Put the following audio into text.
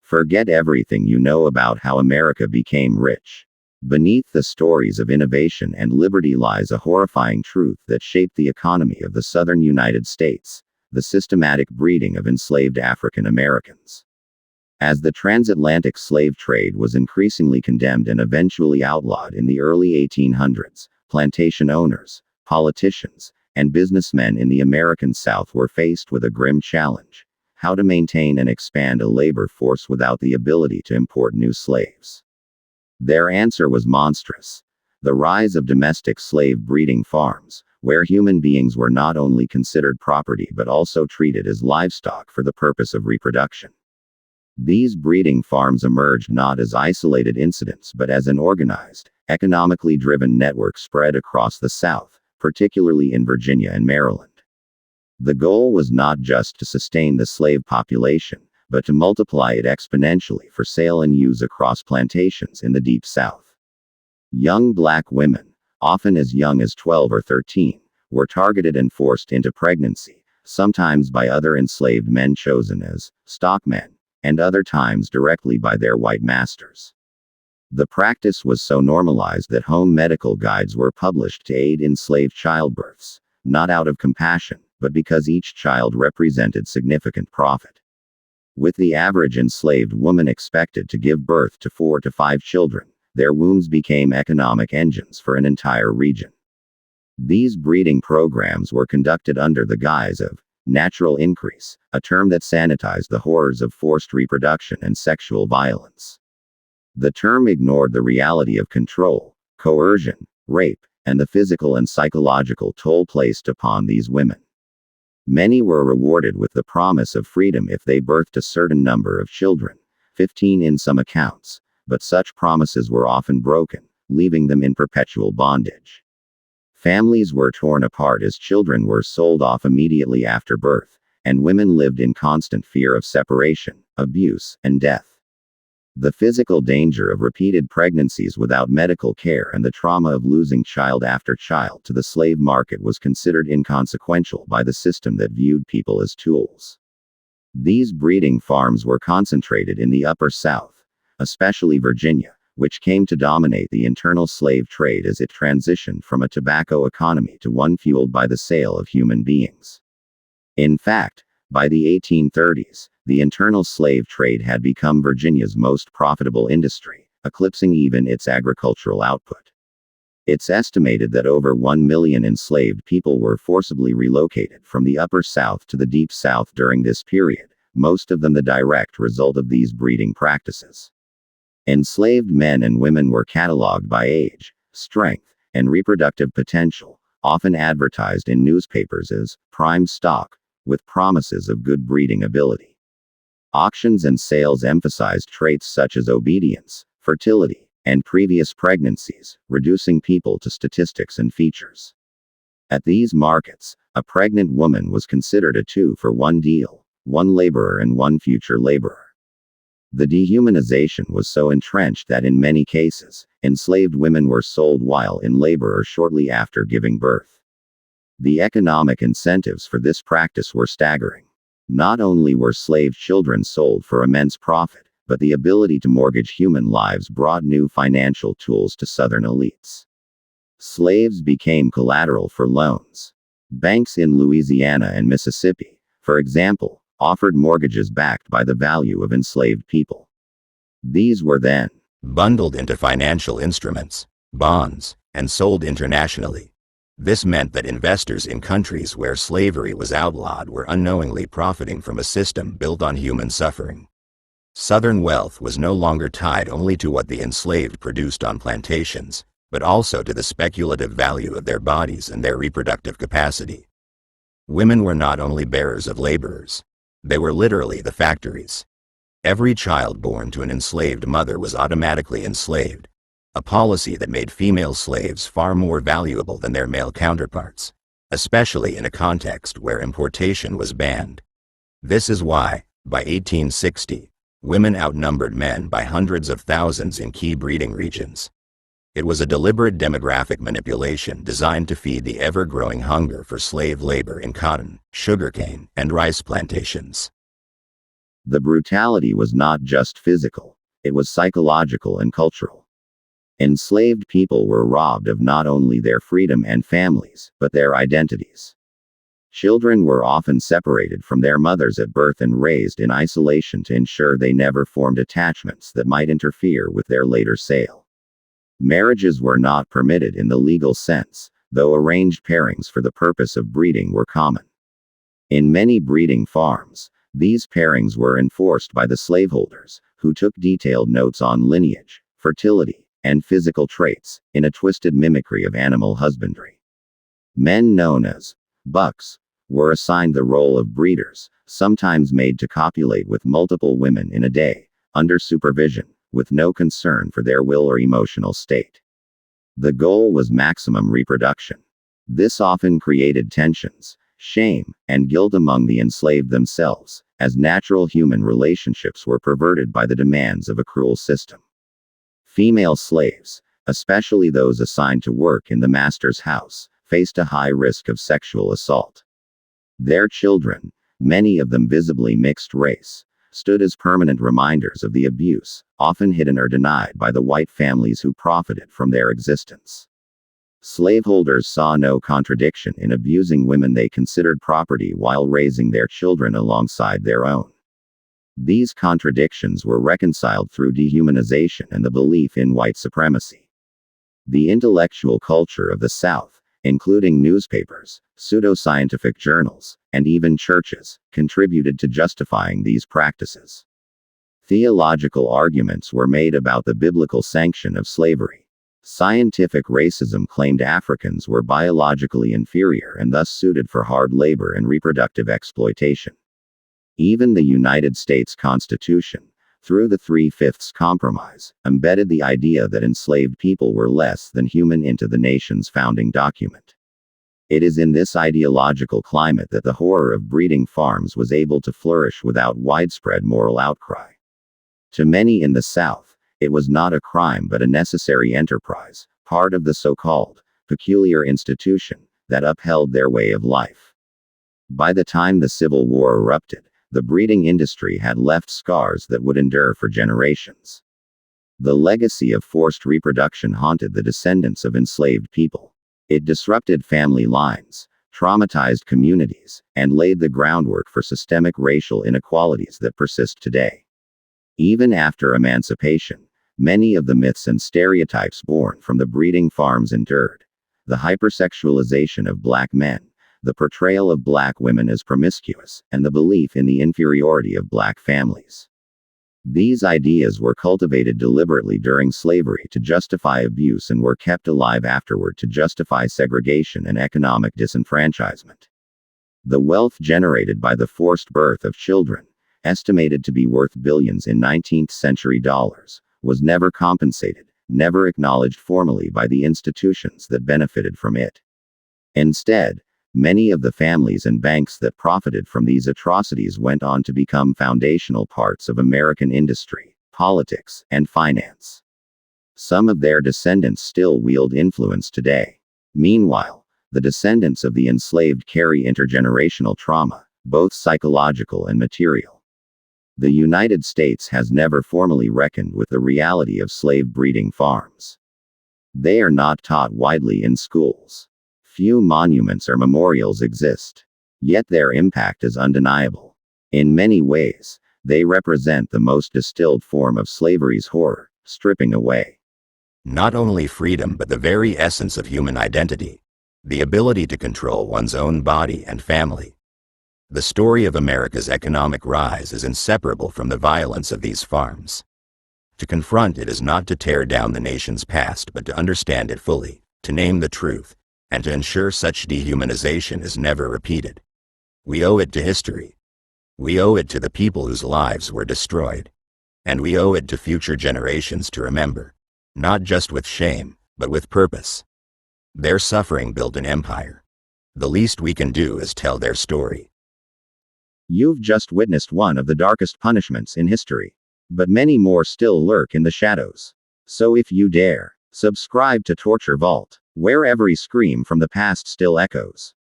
Forget everything you know about how America became rich. Beneath the stories of innovation and liberty lies a horrifying truth that shaped the economy of the southern United States: the systematic breeding of enslaved African Americans. As the transatlantic slave trade was increasingly condemned and eventually outlawed in the early 1800s, plantation owners, politicians, and businessmen in the American South were faced with a grim challenge: how to maintain and expand a labor force without the ability to import new slaves. Their answer was monstrous: the rise of domestic slave breeding farms, where human beings were not only considered property but also treated as livestock for the purpose of reproduction. These breeding farms emerged not as isolated incidents but as an organized, economically driven network spread across the South, particularly in Virginia and Maryland. The goal was not just to sustain the slave population, but to multiply it exponentially for sale and use across plantations in the Deep South. Young black women, often as young as 12 or 13, were targeted and forced into pregnancy, sometimes by other enslaved men chosen as stockmen, and other times directly by their white masters. The practice was so normalized that home medical guides were published to aid in slave childbirths, not out of compassion, but because each child represented significant profit. With the average enslaved woman expected to give birth to 4 to 5 children, their wombs became economic engines for an entire region. These breeding programs were conducted under the guise of natural increase, a term that sanitized the horrors of forced reproduction and sexual violence. The term ignored the reality of control, coercion, rape, and the physical and psychological toll placed upon these women. Many were rewarded with the promise of freedom if they birthed a certain number of children, 15 in some accounts, but such promises were often broken, leaving them in perpetual bondage. Families were torn apart as children were sold off immediately after birth, and women lived in constant fear of separation, abuse, and death. The physical danger of repeated pregnancies without medical care and the trauma of losing child after child to the slave market was considered inconsequential by the system that viewed people as tools. These breeding farms were concentrated in the Upper South, especially Virginia, which came to dominate the internal slave trade as it transitioned from a tobacco economy to one fueled by the sale of human beings. In fact, by the 1830s, the internal slave trade had become Virginia's most profitable industry, eclipsing even its agricultural output. It's estimated that over 1 million enslaved people were forcibly relocated from the Upper South to the Deep South during this period, most of them the direct result of these breeding practices. Enslaved men and women were cataloged by age, strength, and reproductive potential, often advertised in newspapers as prime stock, with promises of good breeding ability. Auctions and sales emphasized traits such as obedience, fertility, and previous pregnancies, reducing people to statistics and features. At these markets, a pregnant woman was considered a 2-for-1 deal, one laborer and one future laborer. The dehumanization was so entrenched that in many cases, enslaved women were sold while in labor or shortly after giving birth. The economic incentives for this practice were staggering. Not only were slave children sold for immense profit, but the ability to mortgage human lives brought new financial tools to Southern elites. Slaves became collateral for loans. Banks in Louisiana and Mississippi, for example, offered mortgages backed by the value of enslaved people. These were then bundled into financial instruments, bonds, and sold internationally. This meant that investors in countries where slavery was outlawed were unknowingly profiting from a system built on human suffering. Southern wealth was no longer tied only to what the enslaved produced on plantations, but also to the speculative value of their bodies and their reproductive capacity. Women were not only bearers of laborers. They were literally the factories. Every child born to an enslaved mother was automatically enslaved, a policy that made female slaves far more valuable than their male counterparts, especially in a context where importation was banned. This is why, by 1860, women outnumbered men by hundreds of thousands in key breeding regions. It was a deliberate demographic manipulation designed to feed the ever-growing hunger for slave labor in cotton, sugarcane, and rice plantations. The brutality was not just physical, it was psychological and cultural. Enslaved people were robbed of not only their freedom and families, but their identities. Children were often separated from their mothers at birth and raised in isolation to ensure they never formed attachments that might interfere with their later sale. Marriages were not permitted in the legal sense, though arranged pairings for the purpose of breeding were common. In many breeding farms, these pairings were enforced by the slaveholders, who took detailed notes on lineage, fertility, and physical traits, in a twisted mimicry of animal husbandry. Men known as bucks were assigned the role of breeders, sometimes made to copulate with multiple women in a day, under supervision, with no concern for their will or emotional state. The goal was maximum reproduction. This often created tensions, shame, and guilt among the enslaved themselves, as natural human relationships were perverted by the demands of a cruel system. Female slaves, especially those assigned to work in the master's house, faced a high risk of sexual assault. Their children, many of them visibly mixed race, stood as permanent reminders of the abuse, often hidden or denied by the white families who profited from their existence. Slaveholders saw no contradiction in abusing women they considered property while raising their children alongside their own. These contradictions were reconciled through dehumanization and the belief in white supremacy. The intellectual culture of the South, including newspapers, pseudoscientific journals, and even churches, contributed to justifying these practices. Theological arguments were made about the biblical sanction of slavery. Scientific racism claimed Africans were biologically inferior and thus suited for hard labor and reproductive exploitation. Even the United States Constitution, through the Three-Fifths Compromise, embedded the idea that enslaved people were less than human into the nation's founding document. It is in this ideological climate that the horror of breeding farms was able to flourish without widespread moral outcry. To many in the South, it was not a crime but a necessary enterprise, part of the so-called peculiar institution that upheld their way of life. By the time the Civil War erupted, the breeding industry had left scars that would endure for generations. The legacy of forced reproduction haunted the descendants of enslaved people. It disrupted family lines, traumatized communities, and laid the groundwork for systemic racial inequalities that persist today. Even after emancipation, many of the myths and stereotypes born from the breeding farms endured. The hypersexualization of black men, the portrayal of black women as promiscuous, and the belief in the inferiority of black families. These ideas were cultivated deliberately during slavery to justify abuse and were kept alive afterward to justify segregation and economic disenfranchisement. The wealth generated by the forced birth of children, estimated to be worth billions in 19th century dollars, was never compensated, never acknowledged formally by the institutions that benefited from it. Instead, many of the families and banks that profited from these atrocities went on to become foundational parts of American industry, politics, and finance. Some of their descendants still wield influence today. Meanwhile, the descendants of the enslaved carry intergenerational trauma, both psychological and material. The United States has never formally reckoned with the reality of slave breeding farms. They are not taught widely in schools. Few monuments or memorials exist. Yet their impact is undeniable. In many ways, they represent the most distilled form of slavery's horror, stripping away not only freedom but the very essence of human identity, the ability to control one's own body and family. The story of America's economic rise is inseparable from the violence of these farms. To confront it is not to tear down the nation's past but to understand it fully, to name the truth, and to ensure such dehumanization is never repeated. We owe it to history. We owe it to the people whose lives were destroyed. And we owe it to future generations to remember, not just with shame, but with purpose. Their suffering built an empire. The least we can do is tell their story. You've just witnessed one of the darkest punishments in history. But many more still lurk in the shadows. So if you dare, subscribe to Torture Vault, where every scream from the past still echoes.